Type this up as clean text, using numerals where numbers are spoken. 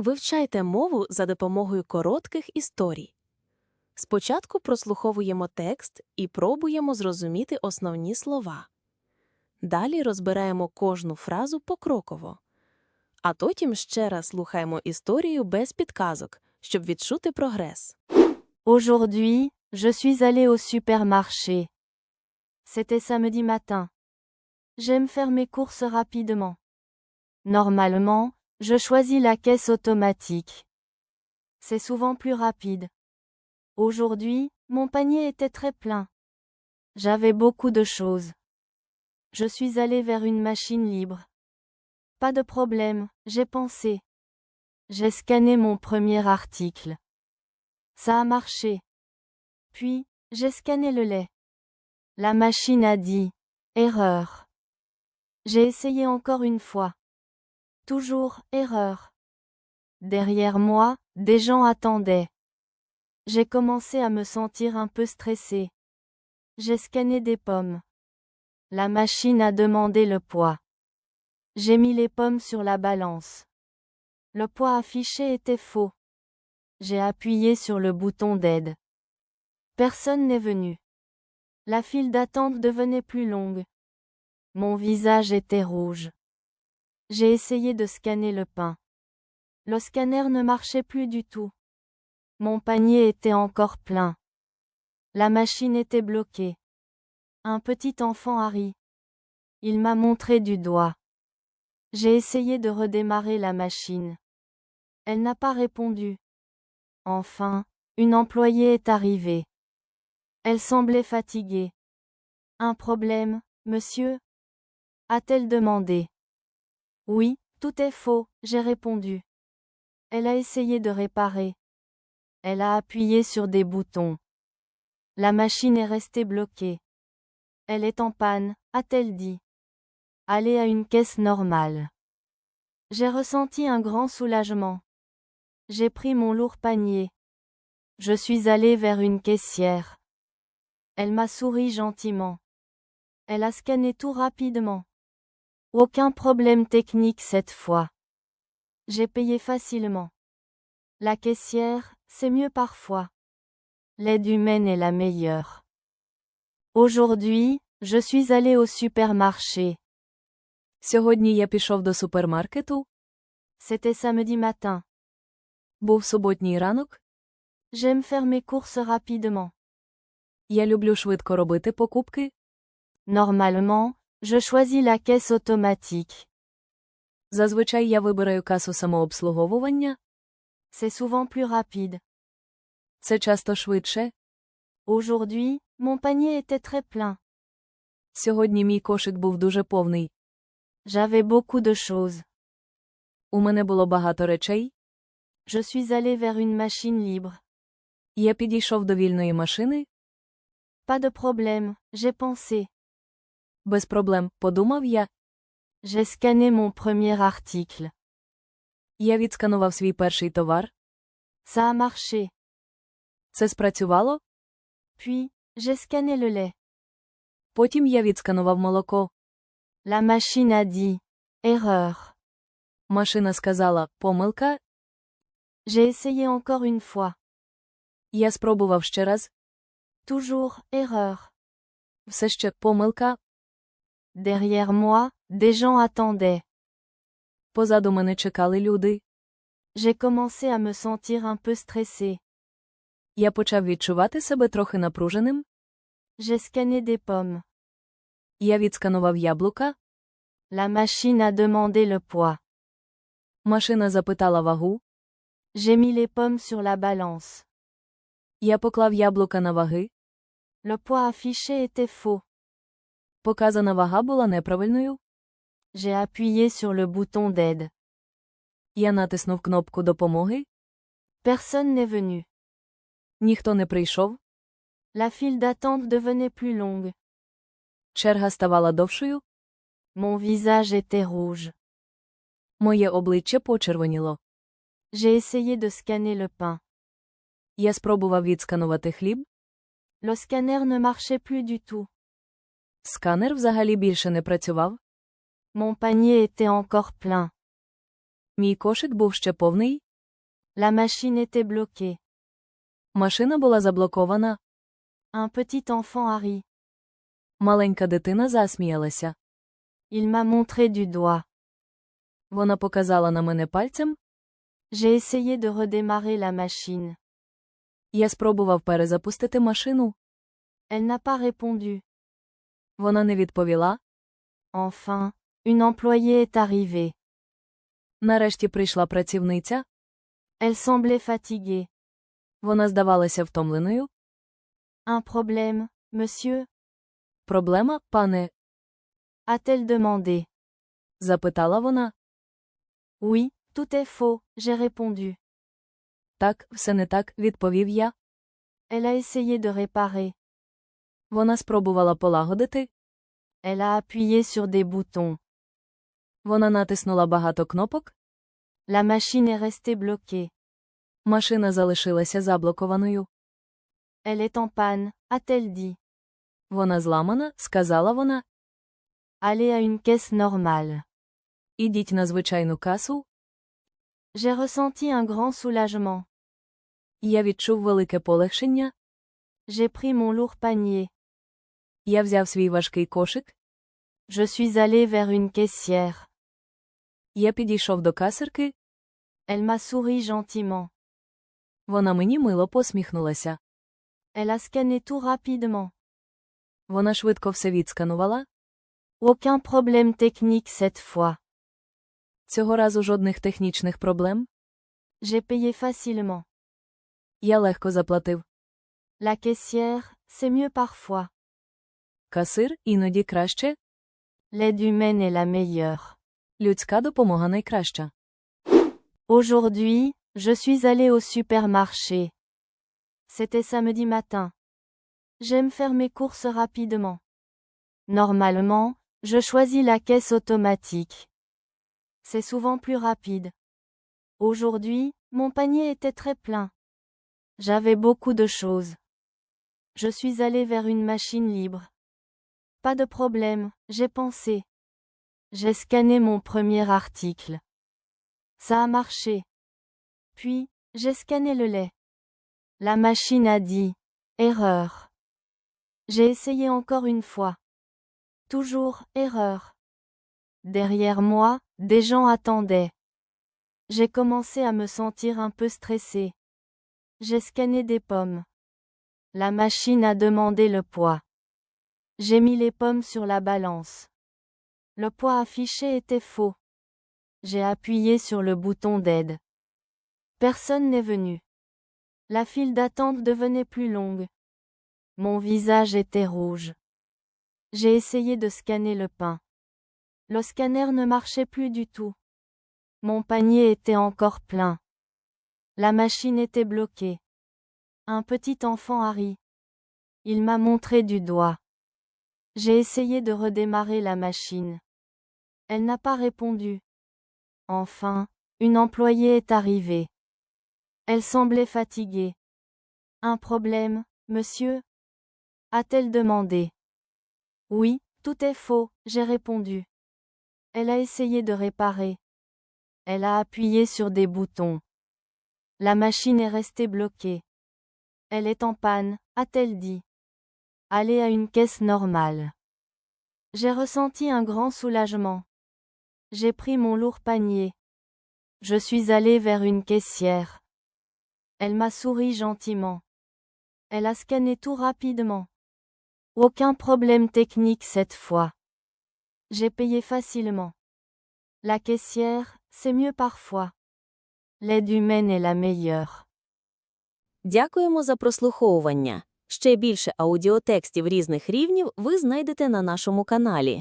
Вивчайте мову за допомогою коротких історій. Спочатку прослуховуємо текст і пробуємо зрозуміти основні слова. Далі розбираємо кожну фразу покроково. А потім ще раз слухаємо історію без підказок, щоб відчути прогрес. Aujourd'hui, je suis allé au supermarché. C'était samedi matin. J'aime faire mes courses rapidement. Normalement, je choisis la caisse automatique. C'est souvent plus rapide. Aujourd'hui, mon panier était très plein. J'avais beaucoup de choses. Je suis allé vers une machine libre. Pas de problème, j'ai pensé. J'ai scanné mon premier article. Ça a marché. Puis, j'ai scanné le lait. La machine a dit « Erreur ». J'ai essayé encore une fois. Toujours « Erreur ». Derrière moi, des gens attendaient. J'ai commencé à me sentir un peu stressé. J'ai scanné des pommes. La machine a demandé le poids. J'ai mis les pommes sur la balance. Le poids affiché était faux. J'ai appuyé sur le bouton d'aide. Personne n'est venu. La file d'attente devenait plus longue. Mon visage était rouge. J'ai essayé de scanner le pain. Le scanner ne marchait plus du tout. Mon panier était encore plein. La machine était bloquée. Un petit enfant a ri. Il m'a montré du doigt. J'ai essayé de redémarrer la machine. Elle n'a pas répondu. Enfin, une employée est arrivée. Elle semblait fatiguée. Un problème, monsieur? A-t-elle demandé. Oui, tout est faux, j'ai répondu. Elle a essayé de réparer. Elle a appuyé sur des boutons. La machine est restée bloquée. Elle est en panne, a-t-elle dit. Allez à une caisse normale. J'ai ressenti un grand soulagement. J'ai pris mon lourd panier. Je suis allé vers une caissière. Elle m'a souri gentiment. Elle a scanné tout rapidement. Aucun problème technique cette fois. J'ai payé facilement. La caissière, c'est mieux parfois. L'aide humaine est la meilleure. Aujourd'hui, je suis allé au supermarché. Сьогодні я пішов до супермаркету. C'était samedi matin. Був суботній ранок. J'aime faire mes courses rapidement. Я люблю швидко робити покупки. Normalement, je choisis la caisse automatique. Зазвичай я вибираю касу самообслуговування. C'est souvent plus rapide. Це часто швидше. Aujourd'hui, mon panier était très plein. Сьогодні мій кошик був дуже повний. J'avais beaucoup de choses. У мене було багато речей. Je suis allé vers une machine libre. Я підійшов до вільної машини. Pas de problème, j'ai pensé. Без проблем, подумав я. J'ai scanné mon premier article. Я відсканував свій перший товар. Ça a marché. Це спрацювало. Puis, j'ai scanné le lait. Потім я відсканував молоко. La machine a dit « Erreur ». Машина сказала «Помилка». J'ai essayé encore une fois. Я спробував ще раз. Toujours « Erreur ». Все ще «Помилка». Derrière moi, des gens attendaient. Позаду мене чекали люди. J'ai commencé à me sentir un peu stressé. Я почав відчувати себе трохи напруженим. J'ai scanné des pommes. Я відсканував яблука. La machine a demandé le poids. Машина запитала вагу. J'ai mis les pommes sur la balance. Я поклав яблука на ваги. Le poids affiché était faux. Показана вага була неправильною. J'ai appuyé sur le bouton d'aide. Я натиснув кнопку допомоги. Personne n'est venu. Ніхто не прийшов. La file d'attente devenait plus longue. Черга ставала довшою. Mon visage était rouge. Моє обличчя почервоніло. J'ai essayé de scanner le pain. Я спробував відсканувати хліб. Le scanner ne marchait plus du tout. Сканер взагалі більше не працював. Mon panier était encore plein. Мій кошик був ще повний. La machine était bloquée. Машина була заблокована. Un petit enfant a ri. Маленька дитина засміялася. Il m'a montré du doigt. Вона показала на мене пальцем. J'ai essayé de redémarrer la machine. Я спробував перезапустити машину. Elle n'a pas répondu. Вона не відповіла. Enfin, une employée est arrivée. Нарешті прийшла працівниця. Elle semblait fatiguée. Вона здавалася втомленою. Un problème, monsieur? Проблема, пане? A-t-elle demandé? Запитала вона. Oui, tout est faux, j'ai répondu. Так, все не так, відповів я. Elle a essayé de réparer. Вона спробувала полагодити. Elle a appuyé sur des boutons. Вона натиснула багато кнопок. La machine est restée bloquée. Машина залишилася заблокованою. Elle est en panne, a-t-elle dit. Вона зламана, сказала вона. Allez à une caisse normale. Ідіть на звичайну касу. J'ai ressenti un grand soulagement. Я відчув велике полегшення. J'ai pris mon lourd panier. Я взяв свій важкий кошик. Je suis allé vers une caissière. Я підійшов до касирки. Elle m'a souri gentiment. Вона мені мило посміхнулася. Elle a scanné tout rapidement. Вона швидко все відсканувала. Aucun problème technique cette fois. Цього разу жодних технічних проблем. J'ai payé facilement. Я легко заплатив. La caissière, c'est mieux parfois. Касир іноді краще. L'aide humaine est la meilleure. Людська допомога найкраща. Aujourd'hui, je suis allé au supermarché. C'était samedi matin. J'aime faire mes courses rapidement. Normalement, je choisis la caisse automatique. C'est souvent plus rapide. Aujourd'hui, mon panier était très plein. J'avais beaucoup de choses. Je suis allé vers une machine libre. Pas de problème, j'ai pensé. J'ai scanné mon premier article. Ça a marché. Puis, j'ai scanné le lait. La machine a dit « Erreur ». J'ai essayé encore une fois. Toujours « Erreur ». Derrière moi, des gens attendaient. J'ai commencé à me sentir un peu stressé. J'ai scanné des pommes. La machine a demandé le poids. J'ai mis les pommes sur la balance. Le poids affiché était faux. J'ai appuyé sur le bouton d'aide. Personne n'est venu. La file d'attente devenait plus longue. Mon visage était rouge. J'ai essayé de scanner le pain. Le scanner ne marchait plus du tout. Mon panier était encore plein. La machine était bloquée. Un petit enfant a ri. Il m'a montré du doigt. J'ai essayé de redémarrer la machine. Elle n'a pas répondu. Enfin, une employée est arrivée. Elle semblait fatiguée. Un problème, monsieur? A-t-elle demandé. Oui, tout est faux, j'ai répondu. Elle a essayé de réparer. Elle a appuyé sur des boutons. La machine est restée bloquée. Elle est en panne, a-t-elle dit. Allez à une caisse normale. J'ai ressenti un grand soulagement. J'ai pris mon lourd panier. Je suis allé vers une caissière. Elle m'a souri gentiment. Elle a scanné tout rapidement. Aucun problème technique cette fois. J'ai payé facilement. La caissière, c'est mieux parfois. L'aide humaine est la meilleure. Дякуємо за прослуховування. Ще більше аудіотекстів різних рівнів ви знайдете на нашому каналі.